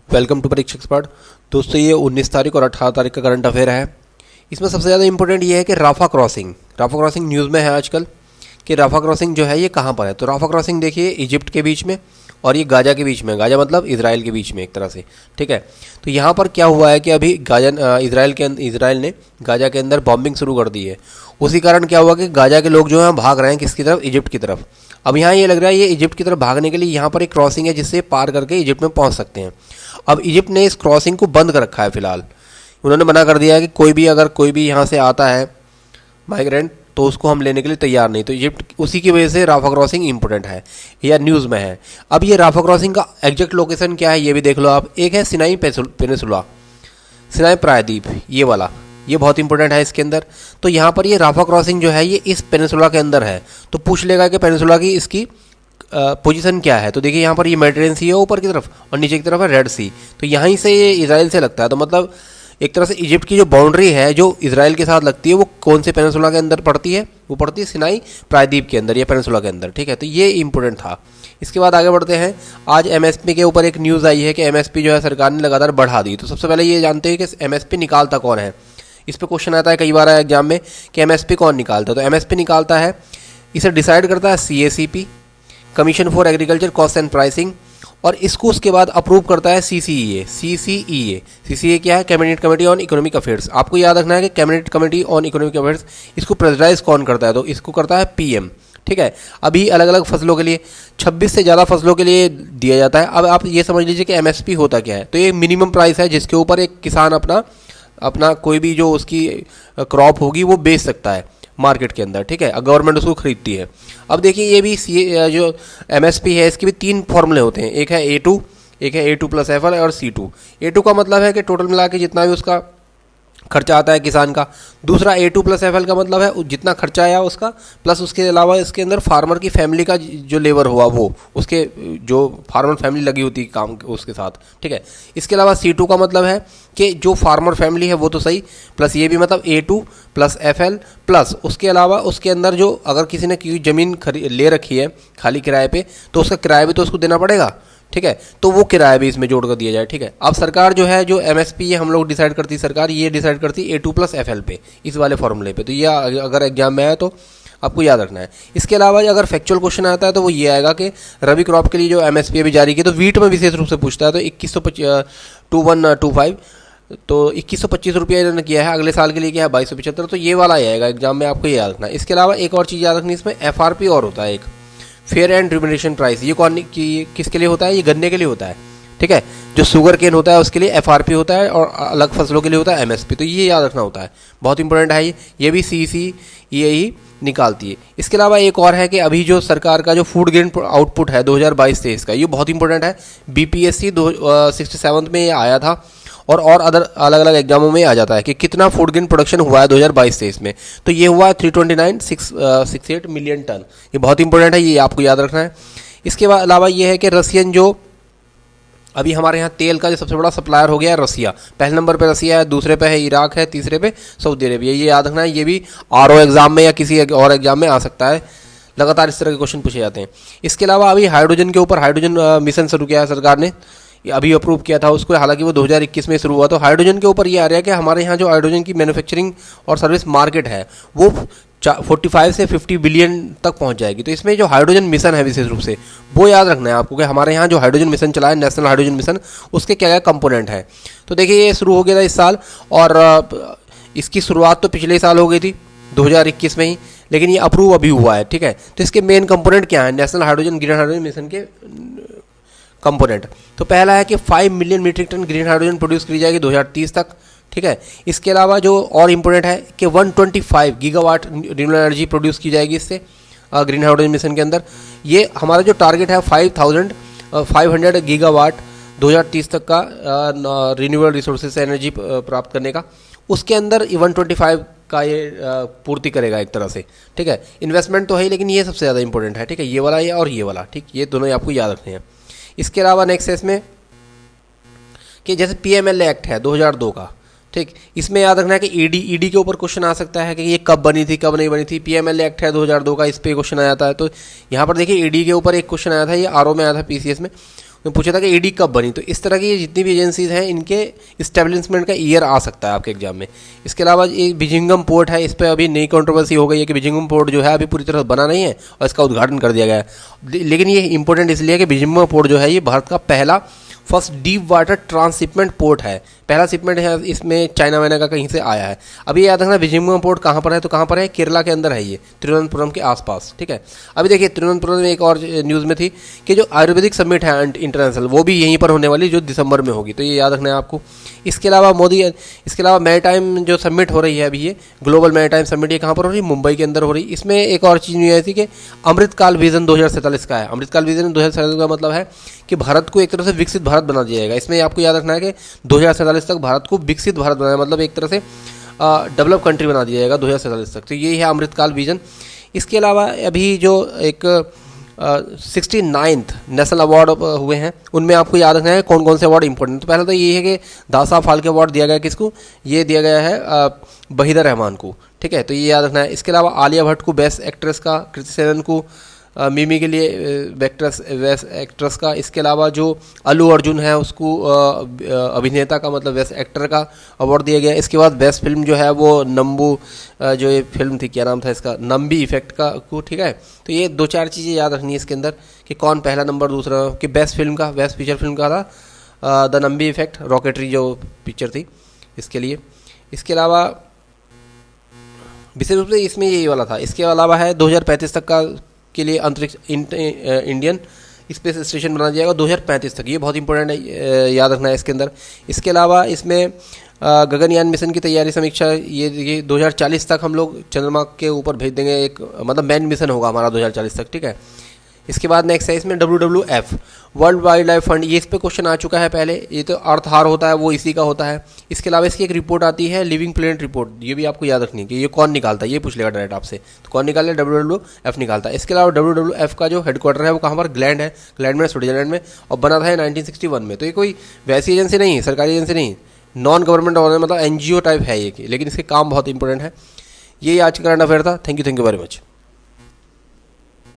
Welcome to परीक्षा expert. दोस्तों ये 19 तारीख और 18 तारीख का करंट अफेयर है। इसमें सबसे ज़्यादा इंपॉर्टेंट ये है कि राफा क्रॉसिंग न्यूज़ में है आजकल कि राफा क्रॉसिंग जो है ये कहाँ पर है। तो राफा क्रॉसिंग देखिए इजिप्ट के बीच में और ये गाजा के बीच में, गाजा मतलब इजराइल के बीच में एक तरह से, ठीक है। तो यहाँ पर क्या हुआ है कि अभी इजराइल ने गाजा के अंदर बॉम्बिंग शुरू कर दी है। उसी कारण क्या हुआ कि गाजा के लोग जो हैं भाग रहे हैं किसकी तरफ, इजिप्ट की तरफ। अब यहाँ ये लग रहा है ये इजिप्ट की तरफ भागने के लिए यहाँ पर एक क्रॉसिंग है जिससे पार करके इजिप्ट में पहुँच सकते हैं। अब इजिप्ट ने इस क्रॉसिंग को बंद कर रखा है फिलहाल। उन्होंने मना कर दिया है कि अगर कोई भी यहाँ से आता है माइग्रेंट तो उसको हम लेने के लिए तैयार नहीं। तो इजिप्ट उसी की वजह से राफा क्रॉसिंग इंपॉर्टेंट है या न्यूज़ में है। अब ये राफा क्रॉसिंग का एग्जैक्ट लोकेशन क्या है ये भी देख लो आप। एक है सिनाई पेनिसुला, सिनाई प्रायद्वीप, ये वाला, ये बहुत इंपॉर्टेंट है इसके अंदर। तो यहाँ पर ये राफा क्रॉसिंग जो है ये इस पेनिसुला के अंदर है। तो पूछ लेगा कि पेनिसुला की इसकी पोजीशन क्या है। तो देखिए यहाँ पर ये मेडिटेरियन सी है ऊपर की तरफ और नीचे की तरफ है रेड सी। तो यहीं से ये इजराइल से लगता है। तो मतलब एक तरह से इजिप्ट की जो बाउंड्री है जो इजराइल के साथ लगती है वो कौन से पेनिसुला के अंदर पड़ती है, वो पड़ती है सिनाई प्रायद्वीप के अंदर या पेनिसुला के अंदर, ठीक है। तो ये इंपॉर्टेंट था। इसके बाद आगे बढ़ते हैं। आज एमएसपी के ऊपर एक न्यूज़ आई है कि एमएसपी जो है सरकार ने लगातार बढ़ा दी। तो सबसे पहले ये जानते हैं कि एमएसपी निकालता कौन है। इस पर क्वेश्चन आता है कई बार एग्जाम में कि एमएसपी कौन निकालता है। तो एमएसपी निकालता है, इसे डिसाइड करता है CACP, commission for agriculture cost and pricing, और इसको उसके बाद अप्रूव करता है सीसीईए क्या है, cabinet committee on economic affairs. आपको याद रखना है कि cabinet committee on economic affairs इसको प्रेसिडाइज कौन करता है, तो इसको करता है पीएम, ठीक है। अभी अलग अलग फसलों के लिए 26 से ज़्यादा फसलों के लिए दिया जाता है। अब आप ये समझ लीजिए कि एमएसपी होता क्या है। तो ये मिनिमम प्राइस है जिसके ऊपर एक किसान अपना कोई भी जो उसकी क्रॉप होगी वो बेच सकता है मार्केट के अंदर, ठीक है। गवर्नमेंट उसको खरीदती है। अब देखिए ये भी जो एमएसपी है इसके भी 3 फॉर्मूले होते हैं। एक है A2, एक है A2 प्लस FL और C2। A2 का मतलब है कि टोटल मिला के जितना भी उसका खर्चा आता है किसान का। दूसरा A2 प्लस FL का मतलब है जितना खर्चा आया उसका प्लस उसके अलावा इसके अंदर फार्मर की फैमिली का जो लेबर हुआ वो उसके जो फार्मर फैमिली लगी होती है काम उसके साथ, ठीक है। इसके अलावा C2 का मतलब है कि जो फार्मर फैमिली है वो तो सही, प्लस ये भी मतलब A2 प्लस FL प्लस उसके अलावा उसके अंदर जो अगर किसी ने ज़मीन ले रखी है खाली किराए पे तो उसका किराया भी तो उसको देना पड़ेगा, ठीक है। तो वो किराया भी इसमें जोड़ कर दिया जाए, ठीक है। अब सरकार जो है जो एमएसपी ये हम लोग डिसाइड करती है, सरकार ये डिसाइड करती है A2 प्लस FL पे, इस वाले फॉर्मूले पे। तो ये अगर एग्जाम में आए तो आपको याद रखना है। इसके अलावा अगर फैक्चुअल क्वेश्चन आता है तो वो ये आएगा कि रबी क्रॉप के लिए जो एमएसपी अभी जारी की, तो वीट में विशेष रूप से पूछता है। तो 2125 तो 2125 रुपया इन्होंने किया है। अगले साल के लिए क्या है 2275। तो ये वाला आएगा एग्जाम में, आपको ये याद रखना है। इसके अलावा एक और चीज़ याद रखनी, इसमें FRP और होता है एक, फेयर एंड रिम्यूनरेशन प्राइस। ये किसके लिए होता है, ये गन्ने के लिए होता है, ठीक है। जो शुगर केन होता है उसके लिए FRP होता है और अलग फसलों के लिए होता है MSP। तो ये याद रखना होता है, बहुत इंपॉर्टेंट है ये भी CCEA ही निकालती है। इसके अलावा एक और है कि अभी जो सरकार का जो फूड ग्रेन आउटपुट है 2022-23 का, ये बहुत इंपॉर्टेंट है। BPSC 67 में ये आया था और अदर अलग अलग एग्जामों में आ जाता है कि कितना फूड ग्रेन प्रोडक्शन हुआ है 2022-23 में। तो ये हुआ है 329,668 मिलियन टन। ये बहुत इंपॉर्टेंट है, ये आपको याद रखना है। इसके अलावा ये है कि रसियन जो अभी हमारे यहाँ तेल का जो सबसे बड़ा सप्लायर हो गया है रसिया, पहले नंबर पे रसिया है, दूसरे पे है इराक है, तीसरे पे सऊदी अरेबिया। ये याद रखना है, ये भी RO एग्जाम में या किसी और एग्जाम में आ सकता है। लगातार इस तरह के क्वेश्चन पूछे जाते हैं। इसके अलावा अभी हाइड्रोजन के ऊपर हाइड्रोजन मिशन शुरू किया है सरकार ने, अभी अप्रूव किया था उसको, हालांकि वो 2021 में शुरू हुआ। तो हाइड्रोजन के ऊपर ये आ रहा है कि हमारे यहाँ जो हाइड्रोजन की मैन्युफैक्चरिंग और सर्विस मार्केट है वो 45 से 50 बिलियन तक पहुँच जाएगी। तो इसमें जो हाइड्रोजन मिशन है विशेष रूप से वो याद रखना है आपको कि हमारे यहाँ जो हाइड्रोजन मिशन चला है, नेशनल हाइड्रोजन मिशन, उसके क्या क्या कंपोनेंट है। तो देखिए ये शुरू हो गया था इस साल और इसकी शुरुआत तो पिछले साल हो गई थी 2021 में ही, लेकिन ये अप्रूव अभी हुआ है, ठीक है। तो इसके मेन कंपोनेंट क्या है national hydrogen green hydrogen mission के कंपोनेंट। तो पहला है कि 5 million metric ton green hydrogen produce की जाएगी 2030 तक, ठीक है। इसके अलावा जो और इम्पोर्टेंट है कि 125 गीगावाट रिन्यूएबल एनर्जी प्रोड्यूस की जाएगी इससे ग्रीन हाइड्रोजन मिशन के अंदर। ये हमारा जो टारगेट है 5500 गीगावाट 2030 तक का रिन्यूएबल रिसोर्सेज से एनर्जी प्राप्त करने का, उसके अंदर 125 का ये पूर्ति करेगा एक तरह से, ठीक है। इन्वेस्टमेंट तो है लेकिन ये सबसे ज़्यादा इंपॉर्टेंट है, ठीक है, ये वाला और ये वाला, ठीक, ये दोनों आपको याद रखने हैं। इसके अलावा नेक्स्ट है इसमें कि जैसे PMLA एक्ट है 2002 का, ठीक, इसमें याद रखना है कि ईडी के ऊपर क्वेश्चन आ सकता है कि ये कब बनी थी कब नहीं बनी थी। PMLA एक्ट है 2002 का, इस पे क्वेश्चन आ जाता है। तो यहाँ पर देखिए ईडी के ऊपर एक क्वेश्चन आया था, ये RO में आया था PCS में। मैं पूछा था कि ईडी कब बनी, तो इस तरह की जितनी भी एजेंसीज हैं इनके इस्टेब्लिशमेंट का ईयर आ सकता है आपके एग्जाम में। इसके अलावा एक बिजिंगम पोर्ट है, इस पर अभी नई कंट्रोवर्सी हो गई है कि बिजिंगम पोर्ट जो है अभी पूरी तरह बना नहीं है और इसका उद्घाटन कर दिया गया है। लेकिन ये इंपॉर्टेंट इसलिए है कि बिजिंगम पोर्ट जो है ये भारत का पहला first deep water transshipment port है, पहला शिपमेंट है इसमें चाइना वाइना का कहीं से आया है। अभी याद रखना बिजिंगम पोर्ट कहाँ पर है, तो कहाँ पर है, केरला के अंदर है ये, तिरुवनंतपुरम के आसपास, ठीक है। अभी देखिए तिरुवनंतपुरम में एक और न्यूज़ में थी कि जो आयुर्वेदिक समिट है इंटरनेशनल वो भी यहीं पर होने वाली जो दिसंबर में होगी, तो ये याद रखना है आपको। इसके अलावा मैरीटाइम जो समिट हो रही है अभी, ये ग्लोबल मैरीटाइम समिट, ये कहाँ पर हो रही है, मुंबई के अंदर हो रही है। इसमें एक और चीज़ नहीं आई थी कि अमृतकाल विजन 2047 का है। अमृतकाल विजन 2047 का मतलब है कि भारत को एक तरह से विकसित भारत बना दिया जाएगा। इसमें आपको याद रखना है कि 2047 तक भारत को विकसित भारत बनाना, मतलब एक तरह से डेवलप कंट्री बना दिया जाएगा 2047 तक, तो यही है अमृतकाल विजन। इसके अलावा अभी जो एक 69th नेशनल अवार्ड हुए हैं उनमें आपको याद रखना है कौन कौन से अवार्ड इंपॉर्टेंट। तो पहले तो ये है कि दासा फाल्के अवार्ड दिया गया है किसको, ये दिया गया है वहीदा रहमान को, ठीक है, तो ये याद रखना है। इसके अलावा आलिया भट्ट को बेस्ट एक्ट्रेस का, कृति सेनन को मिमी के लिए बेस्ट एक्ट्रेस का। इसके अलावा जो अल्लू अर्जुन है उसको अभिनेता का मतलब बेस्ट एक्टर का अवार्ड दिया गया। इसके बाद बेस्ट फिल्म जो है वो नंबू, जो ये फिल्म थी क्या नाम था इसका, नंबी इफेक्ट का को, ठीक है। तो ये दो चार चीज़ें याद रखनी है इसके अंदर कि कौन पहला नंबर दूसरा, कि बेस्ट फिल्म का, बेस्ट फीचर फिल्म का था द नंबी इफेक्ट, रॉकेटरी जो पिक्चर थी इसके लिए। इसके अलावा विशेष रूप से इसमें यही वाला था। इसके अलावा है 2035 तक का के लिए अंतरिक्ष इंडियन स्पेस स्टेशन बना दिया जाएगा 2035 तक, ये बहुत इंपॉर्टेंट है, याद रखना है इसके अंदर। इसके अलावा इसमें गगनयान मिशन की तैयारी समीक्षा, ये 2040 तक हम लोग चंद्रमा के ऊपर भेज देंगे, एक मतलब मैन मिशन होगा हमारा 2040 तक, ठीक है। इसके बाद नेक्स्ट है इसमें WWF world wild life fund, ये इस पे क्वेश्चन आ चुका है पहले, ये तो अर्थहार होता है वो इसी का होता है। इसके अलावा इसकी एक रिपोर्ट आती है लिविंग प्लेनेट रिपोर्ट, ये भी आपको याद रखनी है कि ये कौन निकालता है, ये पूछ लेगा डायरेक्ट आपसे, तो कौन निकाले, WWF निकालता है। इसके अलावा WWF का जो हेडक्वार्टर है वो कहाँ पर, ग्लैंड है, ग्लैंड में स्विट्जरलैंड में, और बना था 1961 में। तो ये कोई वैसी एजेंसी नहीं, सरकारी एजेंसी नहीं, नॉन गवर्नमेंट मतलब NGO टाइप है ये, लेकिन इसके काम बहुत इंपॉर्टेंट है। ये आज का करंट अफेयर था। Thank you very much.